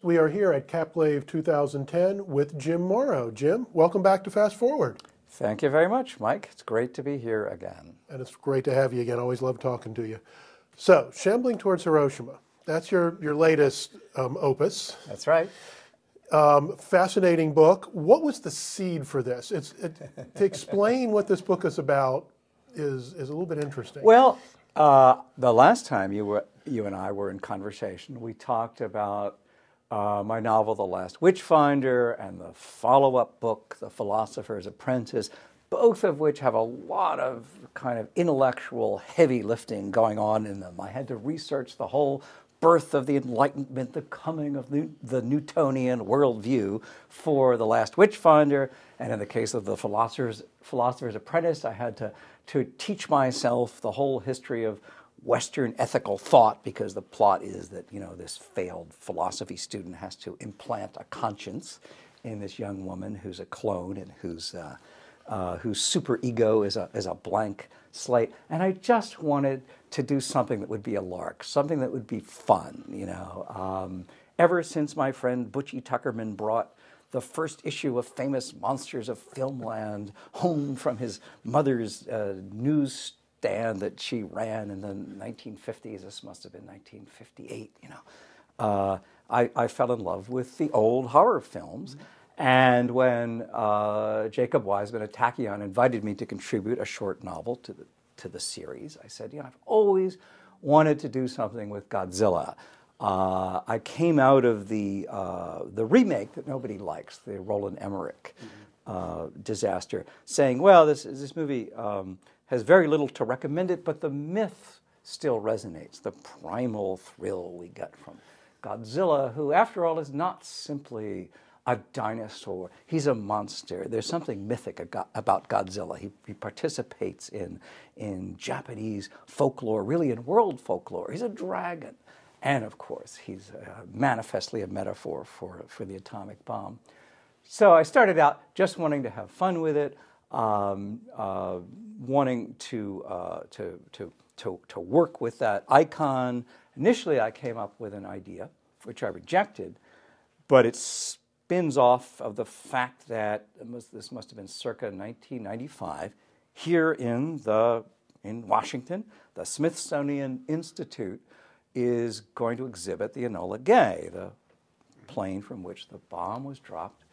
We are here at Capclave 2010 with Jim Morrow. Jim, welcome back to Fast Forward. Thank you very much, Mike. It's great to be here again. And it's great to have you again. Always love talking to you. So, Shambling Towards Hiroshima. That's your latest opus. That's right. Fascinating book. What was the seed for this? To explain what this book is about is a little bit interesting. Well, the last time you and I were in conversation, we talked about my novel, The Last Witchfinder, and the follow-up book, The Philosopher's Apprentice, both of which have a lot of kind of intellectual heavy lifting going on in them. I had to research the whole birth of the Enlightenment, the coming of the Newtonian worldview for The Last Witchfinder, and in the case of The Philosopher's Apprentice, I had to teach myself the whole history of Western ethical thought, because the plot is that, you know, this failed philosophy student has to implant a conscience in this young woman who's a clone and whose super ego is a blank slate. And I just wanted to do something that would be a lark, something that would be fun, you know. Ever since my friend Butchie Tuckerman brought the first issue of Famous Monsters of Filmland home from his mother's newsstand that she ran in the 1950s, this must have been 1958, you know. I fell in love with the old horror films. And when Jacob Wiseman at Tachyon invited me to contribute a short novel to the series, I said, you know, I've always wanted to do something with Godzilla. I came out of the remake that nobody likes, the Roland Emmerich disaster, saying, well, this movie has very little to recommend it, but the myth still resonates, the primal thrill we get from Godzilla, who, after all, is not simply a dinosaur. He's a monster. There's something mythic about Godzilla. He participates in Japanese folklore, really in world folklore. He's a dragon. And, of course, he's manifestly a metaphor for the atomic bomb. So I started out just wanting to have fun with it, wanting to work with that icon. Initially, I came up with an idea, which I rejected, but it spins off of the fact that this must have been circa 1995. Here in Washington, the Smithsonian Institute is going to exhibit the Enola Gay, the plane from which the bomb was dropped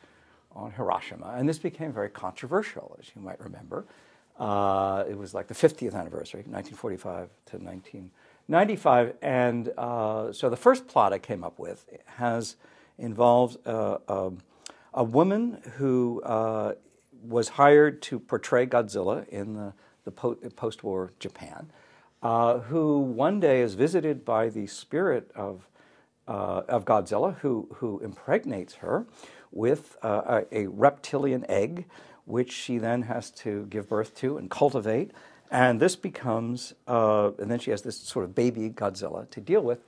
on Hiroshima. And this became very controversial, as you might remember. It was like the 50th anniversary, 1945 to 1995. And so the first plot I came up with involves a woman who was hired to portray Godzilla in the post-war Japan, who one day is visited by the spirit of Godzilla, who impregnates her with a reptilian egg, which she then has to give birth to and cultivate. And this becomes, and then she has this sort of baby Godzilla to deal with.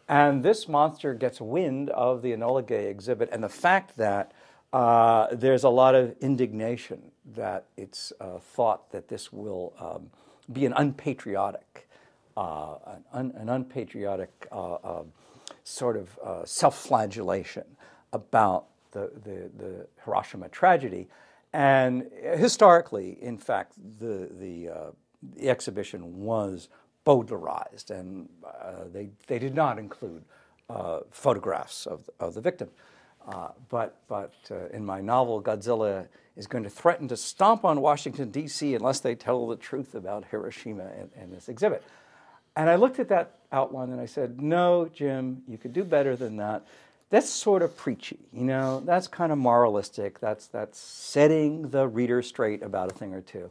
And this monster gets wind of the Enola Gay exhibit and the fact that there's a lot of indignation that it's thought that this will be an unpatriotic, sort of self-flagellation about the Hiroshima tragedy. And historically, in fact, the exhibition was Bowdlerized, and they did not include photographs of the victim. But in my novel, Godzilla is going to threaten to stomp on Washington, D.C. unless they tell the truth about Hiroshima in this exhibit. And I looked at that outline and I said, no, Jim, you could do better than that. That's sort of preachy, you know, that's kind of moralistic, that's setting the reader straight about a thing or two.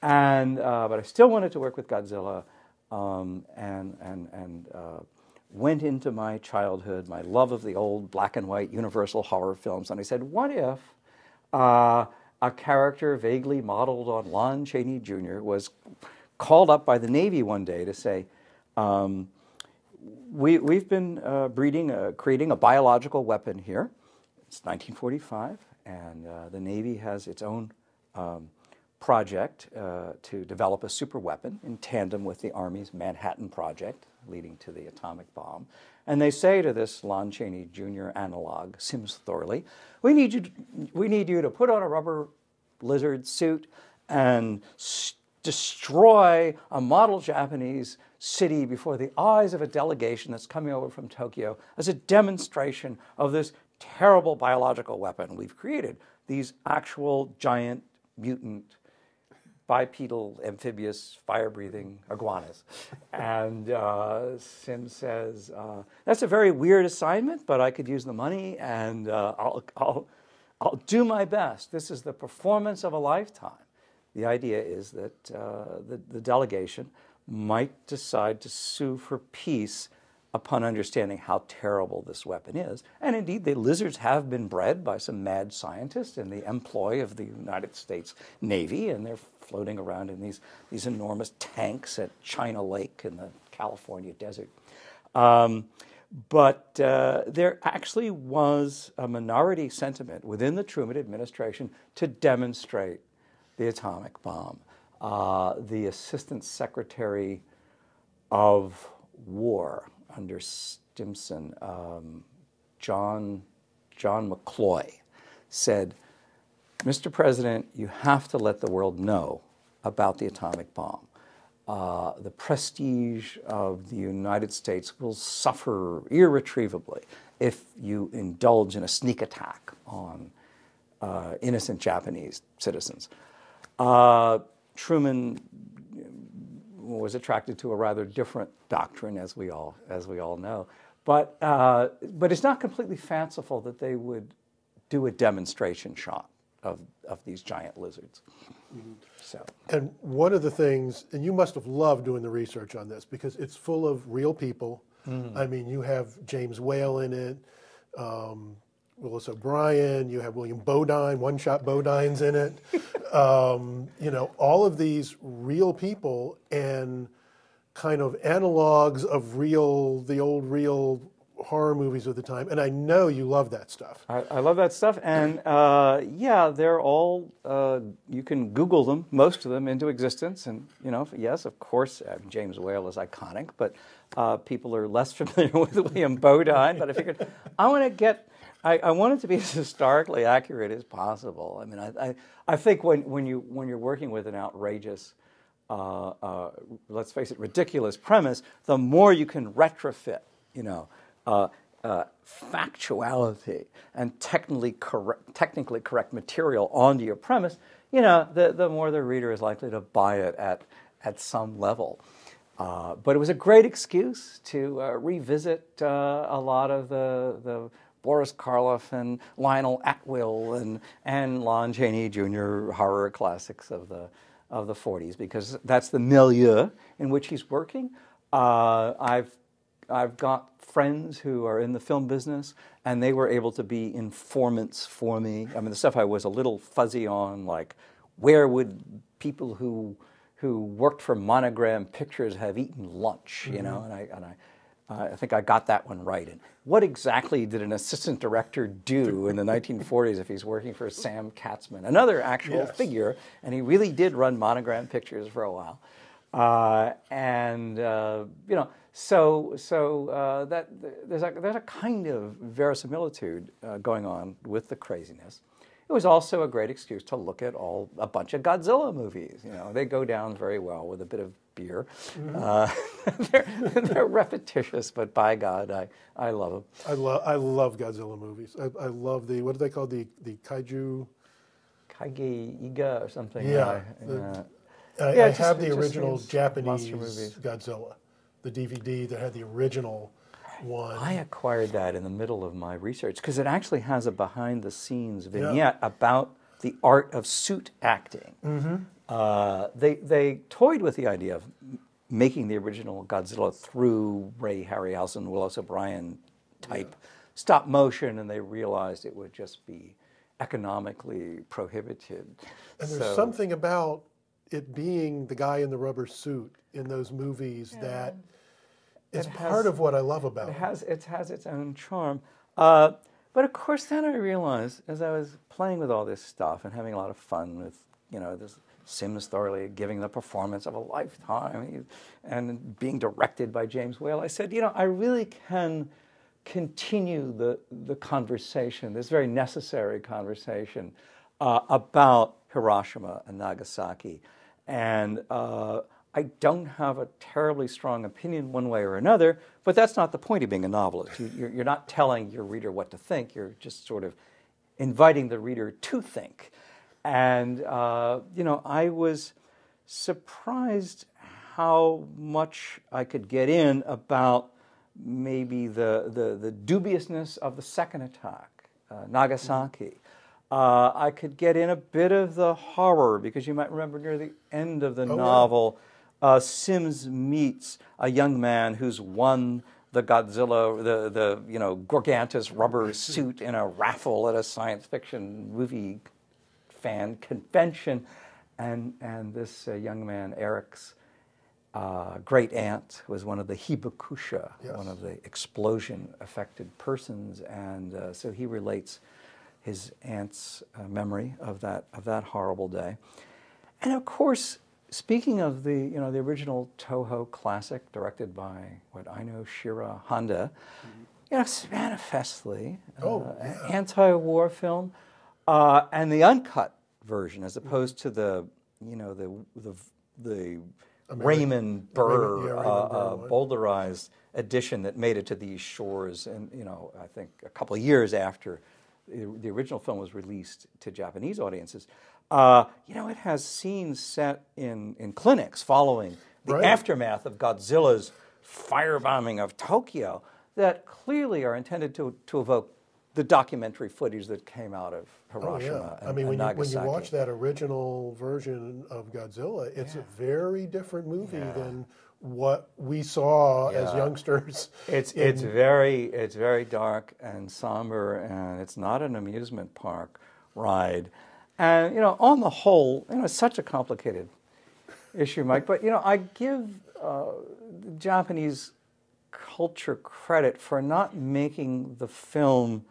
And but I still wanted to work with Godzilla, and went into my childhood, my love of the old black and white universal horror films, and I said, what if a character vaguely modeled on Lon Chaney Jr. was called up by the Navy one day to say, we've been creating a biological weapon here. It's 1945, and the Navy has its own project to develop a superweapon in tandem with the Army's Manhattan Project, leading to the atomic bomb. And they say to this Lon Chaney Jr. analog, Sims Thorley, we need you to put on a rubber lizard suit and destroy a model Japanese city before the eyes of a delegation that's coming over from Tokyo as a demonstration of this terrible biological weapon we've created. These actual giant mutant bipedal, amphibious, fire-breathing iguanas. And Sim says, that's a very weird assignment, but I could use the money, and I'll do my best. This is the performance of a lifetime. The idea is that the delegation might decide to sue for peace upon understanding how terrible this weapon is. And indeed, the lizards have been bred by some mad scientists in the employ of the United States Navy, and they're floating around in these enormous tanks at China Lake in the California desert. But there actually was a minority sentiment within the Truman administration to demonstrate the atomic bomb. The Assistant Secretary of War under Stimson, John McCloy, said, Mr. President, you have to let the world know about the atomic bomb. The prestige of the United States will suffer irretrievably if you indulge in a sneak attack on innocent Japanese citizens. Truman was attracted to a rather different doctrine, as we all know, but it's not completely fanciful that they would do a demonstration shot of these giant lizards. Mm-hmm. So, and one of the things, and you must have loved doing the research on this because it's full of real people. Mm. I mean, you have James Whale in it, Willis O'Brien, you have William Bodine, One-Shot Bodine's in it. All of these real people and kind of analogs of the old real horror movies of the time. And I know you love that stuff. I love that stuff. And they're all, you can Google them, most of them, into existence. And, yes, of course, James Whale is iconic, but people are less familiar with William Bodine. But I figured I want it to be as historically accurate as possible. I mean, I think when you're working with an outrageous, let's face it, ridiculous premise, the more you can retrofit, factuality and technically correct material onto your premise, the more the reader is likely to buy it at some level. But it was a great excuse to revisit a lot of the Boris Karloff and Lionel Atwill and Lon Chaney Jr. horror classics of the 40s, because that's the milieu in which he's working. I've got friends who are in the film business, and they were able to be informants for me. I mean, the stuff I was a little fuzzy on, like where would people who worked for Monogram Pictures have eaten lunch, mm-hmm. And I think I got that one right. And what exactly did an assistant director do in the 1940s if he's working for Sam Katzman, another actual figure, and he really did run Monogram Pictures for a while. So that there's a kind of verisimilitude going on with the craziness. It was also a great excuse to look at a bunch of Godzilla movies. They go down very well with a bit of beer. Mm-hmm. They're repetitious, but by God, I love them. I love Godzilla movies. I love what do they call the kaiju? Kaige-iga or something. Yeah. I have the original Japanese Godzilla, the DVD that had the original one. I acquired that in the middle of my research because it actually has a behind-the-scenes vignette about the art of suit acting. Mm-hmm. They toyed with the idea of making the original Godzilla through Ray Harryhausen, Willis O'Brien type stop motion, and they realized it would just be economically prohibited. And there's something about it being the guy in the rubber suit in those movies that is part of what I love about it. It has its own charm. But of course, then I realized, as I was playing with all this stuff and having a lot of fun with, this Sims thoroughly giving the performance of a lifetime and being directed by James Whale, I said, I really can continue the conversation, this very necessary conversation about Hiroshima and Nagasaki. And I don't have a terribly strong opinion one way or another, but that's not the point of being a novelist. You're not telling your reader what to think. You're just sort of inviting the reader to think. And, I was surprised how much I could get in about maybe the dubiousness of the second attack, Nagasaki. I could get in a bit of the horror, because you might remember near the end of the novel, Sims meets a young man who's won the Godzilla, the Gorgantus rubber suit in a raffle at a science fiction movie fan convention, and this young man, Eric's great aunt, was one of the hibakusha, one of the explosion-affected persons, and so he relates his aunt's memory of that horrible day. And of course, speaking of the original Toho classic directed by Shiro Honda, it's manifestly an anti-war film, and the uncut version, as opposed to the Raymond Burr bowdlerized edition that made it to these shores, and I think a couple of years after the original film was released to Japanese audiences. It has scenes set in clinics following the aftermath of Godzilla's firebombing of Tokyo that clearly are intended to evoke the documentary footage that came out of Hiroshima and Nagasaki. When you watch that original version of Godzilla, it's a very different movie than what we saw as youngsters. It's very dark and somber, and it's not an amusement park ride. And on the whole, it's such a complicated issue, Mike. But I give Japanese culture credit for not making the film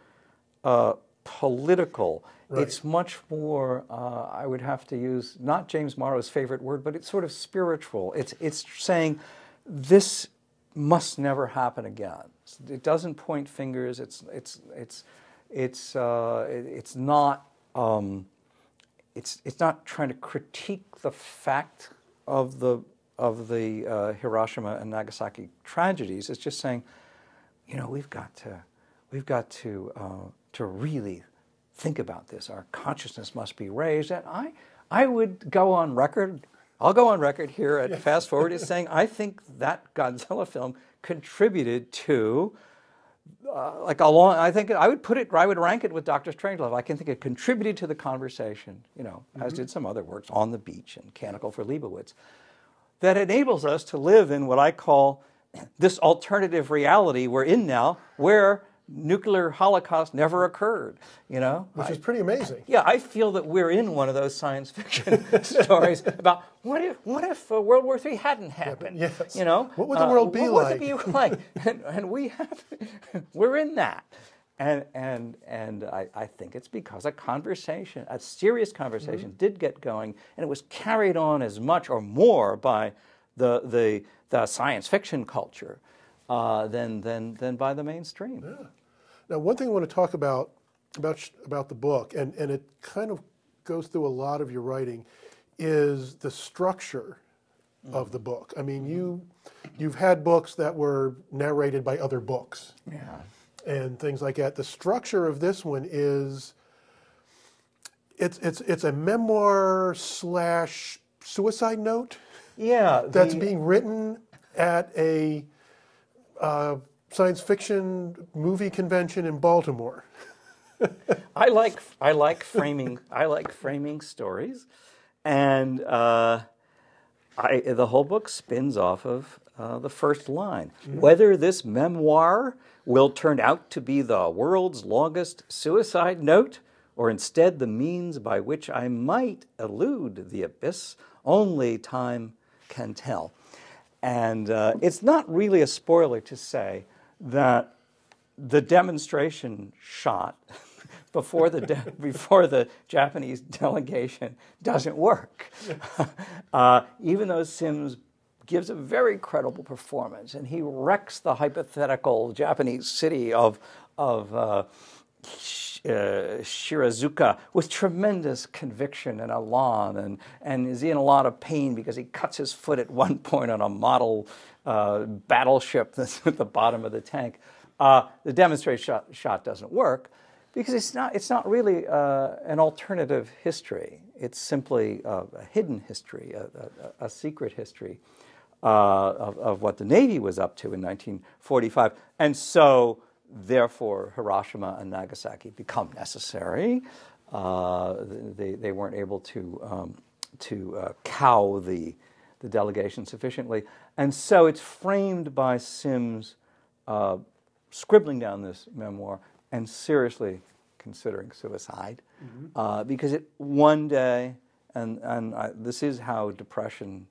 political. Right. It's much more, I would have to use not James Morrow's favorite word, but it's sort of spiritual. It's saying this must never happen again. It doesn't point fingers. It's not trying to critique the fact of the Hiroshima and Nagasaki tragedies. It's just saying, we've got to really think about this. Our consciousness must be raised. And I would go on record. I'll go on record here at Fast Forward as saying I think that Godzilla film contributed to I think I would rank it with Dr. Strangelove. I can think it contributed to the conversation, as did some other works, On the Beach and Canticle for Leibowitz, that enables us to live in what I call this alternative reality we're in now, where nuclear holocaust never occurred, Which is pretty amazing. Yeah, I feel that we're in one of those science fiction stories about what if World War III hadn't happened? Yes. What would the world be like? What would it be like? And we're in that. And I think it's because a serious conversation did get going, and it was carried on as much or more by the science fiction culture than by the mainstream. Yeah. Now, one thing I want to talk about the book, and it kind of goes through a lot of your writing, is the structure of the book. I mean, you've had books that were narrated by other books, and things like that. The structure of this one is it's a memoir / suicide note. Yeah, that's being written at a science fiction movie convention in Baltimore. I like framing stories, and the whole book spins off of the first line. Whether this memoir will turn out to be the world's longest suicide note, or instead the means by which I might elude the abyss, only time can tell. And it's not really a spoiler to say that the demonstration shot before the Japanese delegation doesn't work. Even though Sims gives a very credible performance, and he wrecks the hypothetical Japanese city of Shirazuka with tremendous conviction and elan, and is in a lot of pain because he cuts his foot at one point on a model battleship that's at the bottom of the tank. The demonstration shot doesn't work because it's not really an alternative history. It's simply a hidden history, a secret history of what the Navy was up to in 1945. And so, therefore, Hiroshima and Nagasaki become necessary. They weren't able to cow the delegation sufficiently. And so it's framed by Sims scribbling down this memoir and seriously considering suicide, because one day, and this is how depression,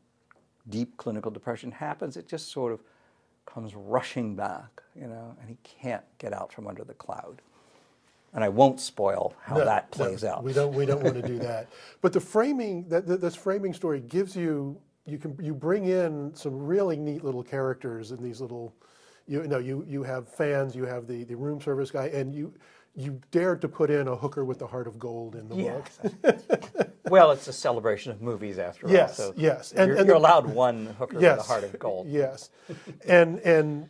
deep clinical depression happens, it just sort of comes rushing back, and he can't get out from under the cloud. And I won't spoil how that plays out. We don't want to do that. But the framing, this framing story gives you bring in some really neat little characters in these little, you have fans, you have the room service guy, and you dared to put in a hooker with the heart of gold in the book. Well, it's a celebration of movies after all. So yes. And you're allowed one hooker with the heart of gold. Yes. And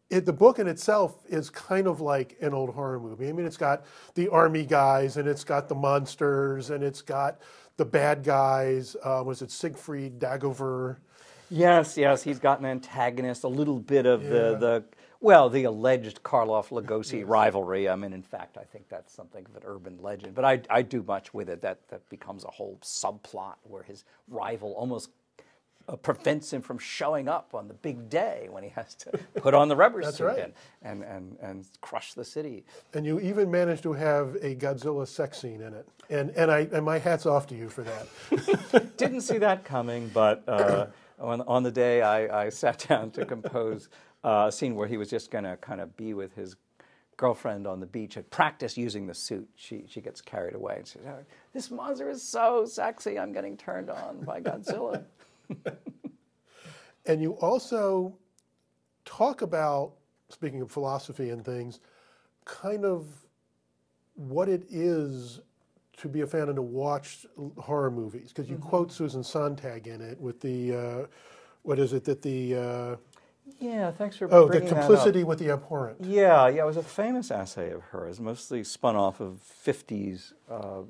the book in itself is kind of like an old horror movie. I mean, it's got the army guys, and it's got the monsters, and it's got the bad guys. Was it Siegfried Dagover? Yes. He's got an antagonist, a little bit of the alleged Karloff-Lugosi rivalry. I mean, in fact, I think that's something of an urban legend. But I do much with it. That becomes a whole subplot where his rival almost prevents him from showing up on the big day when he has to put on the rubber suit and crush the city. And you even managed to have a Godzilla sex scene in it. And my hat's off to you for that. Didn't see that coming, but on the day I sat down to compose a scene where he was just going to kind of be with his girlfriend on the beach and practice using the suit. She gets carried away and says, "Oh, this monster is so sexy, I'm getting turned on by Godzilla." And you also talk about, speaking of philosophy and things, kind of what it is to be a fan and to watch horror movies. Because you quote Susan Sontag in it with the, yeah, thanks for bringing that up. The complicity with the abhorrent. Yeah, it was a famous essay of hers, mostly spun off of 50s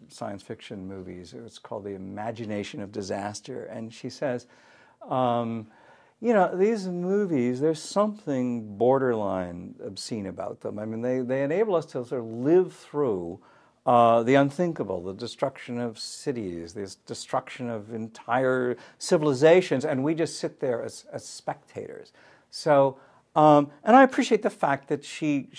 science fiction movies. It's called The Imagination of Disaster. And she says, these movies, there's something borderline obscene about them. I mean, they enable us to sort of live through the unthinkable, the destruction of cities, the destruction of entire civilizations, and we just sit there as spectators. So, and I appreciate the fact that she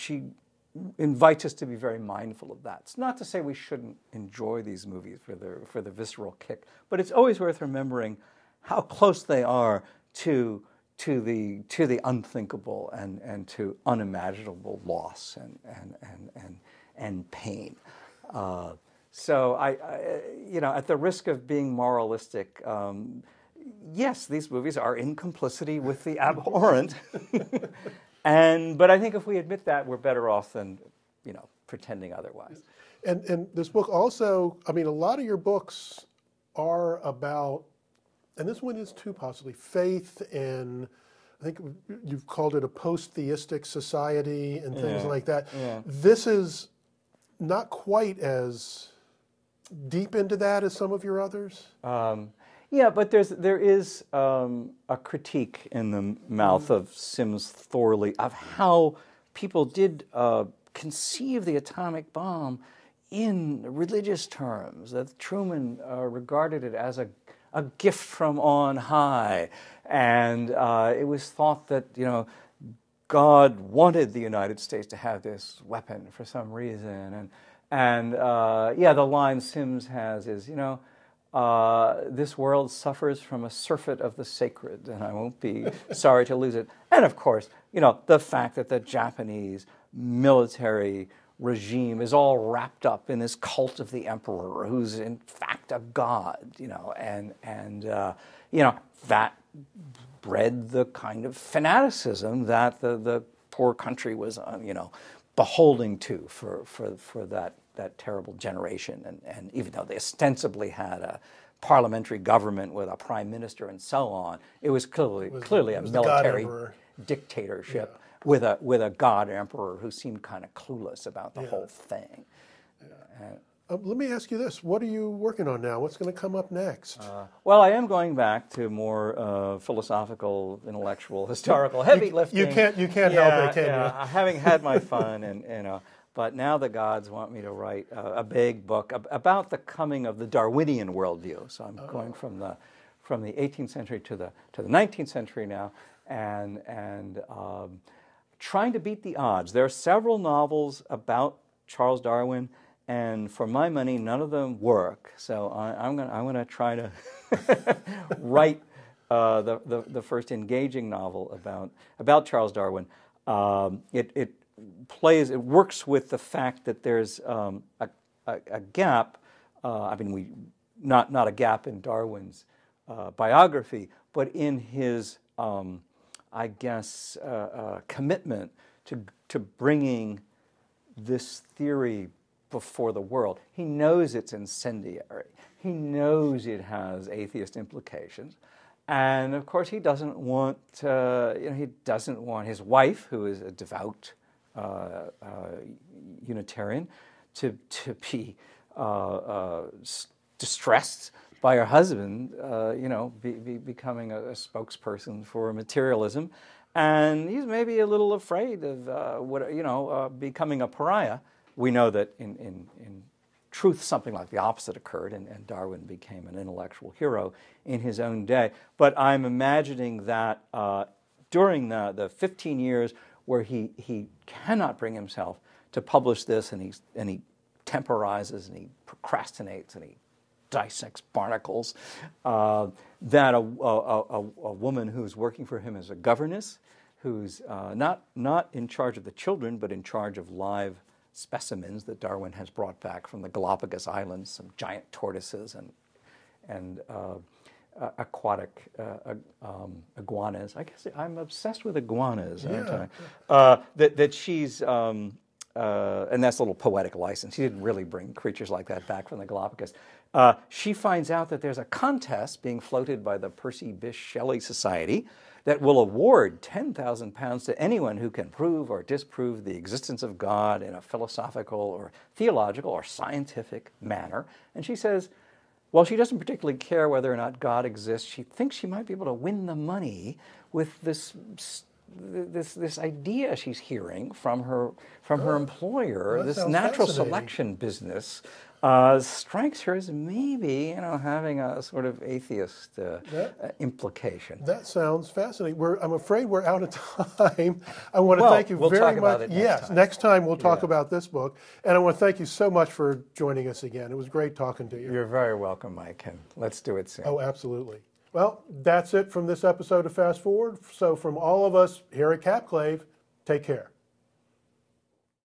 invites us to be very mindful of that. It's not to say we shouldn't enjoy these movies for the visceral kick, but it's always worth remembering how close they are to the unthinkable and to unimaginable loss and pain. So I at the risk of being moralistic. Yes, these movies are in complicity with the abhorrent, but I think if we admit that, we're better off than pretending otherwise. And this book also, I mean, a lot of your books are about, and this one is too possibly, faith, and I think you've called it a post-theistic society and things like that. Yeah. This is not quite as deep into that as some of your others. Yeah, but there is a critique in the mouth of Sims Thorley of how people did conceive the atomic bomb in religious terms. That Truman regarded it as a gift from on high, and it was thought that God wanted the United States to have this weapon for some reason, and the line Sims has is this world suffers from a surfeit of the sacred, and I won't be sorry to lose it. And of course, the fact that the Japanese military regime is all wrapped up in this cult of the emperor, who's in fact a god, and that bred the kind of fanaticism that the poor country was, beholding to for that terrible generation. And even though they ostensibly had a parliamentary government with a prime minister and so on, it was clearly a military dictatorship with a god emperor who seemed kind of clueless about the whole thing. Let me ask you this. What are you working on now? What's going to come up next? Well, I am going back to more philosophical, intellectual, historical, heavy lifting. You can't help it, can you? Having had my fun, but now the gods want me to write a big book about the coming of the Darwinian worldview. So I'm going from the 18th century to the 19th century now, and trying to beat the odds. There are several novels about Charles Darwin, and for my money, none of them work. So I'm going to try to write the first engaging novel about Charles Darwin. It works with the fact that there's a gap. Not a gap in Darwin's biography, but in his commitment to bringing this theory before the world. He knows it's incendiary. He knows it has atheist implications, and of course he doesn't want his wife, who is a devout Unitarian, to be distressed by her husband, becoming a spokesperson for materialism, and he's maybe a little afraid of becoming a pariah. We know that in truth something like the opposite occurred, and Darwin became an intellectual hero in his own day. But I'm imagining that during the 15 years where he cannot bring himself to publish this, and he temporizes and he procrastinates and he dissects barnacles, that a woman who's working for him as a governess, who's not in charge of the children, but in charge of live specimens that Darwin has brought back from the Galapagos Islands, some giant tortoises and aquatic iguanas. I guess I'm obsessed with iguanas, aren't I? That she's, and that's a little poetic license. She didn't really bring creatures like that back from the Galapagos. She finds out that there's a contest being floated by the Percy Bysshe Shelley Society that will award £10,000 to anyone who can prove or disprove the existence of God in a philosophical or theological or scientific manner. And she says, well, she doesn't particularly care whether or not God exists. She thinks she might be able to win the money with this idea she's hearing from her employer. This natural selection business strikes her as maybe having a sort of atheist implication. That sounds fascinating. I'm afraid we're out of time. I want to thank you very much. We'll talk about it next time. Next time we'll talk about this book. And I want to thank you so much for joining us again. It was great talking to you. You're very welcome, Mike, and let's do it soon. Oh, absolutely. Well, that's it from this episode of Fast Forward. So from all of us here at Capclave, take care.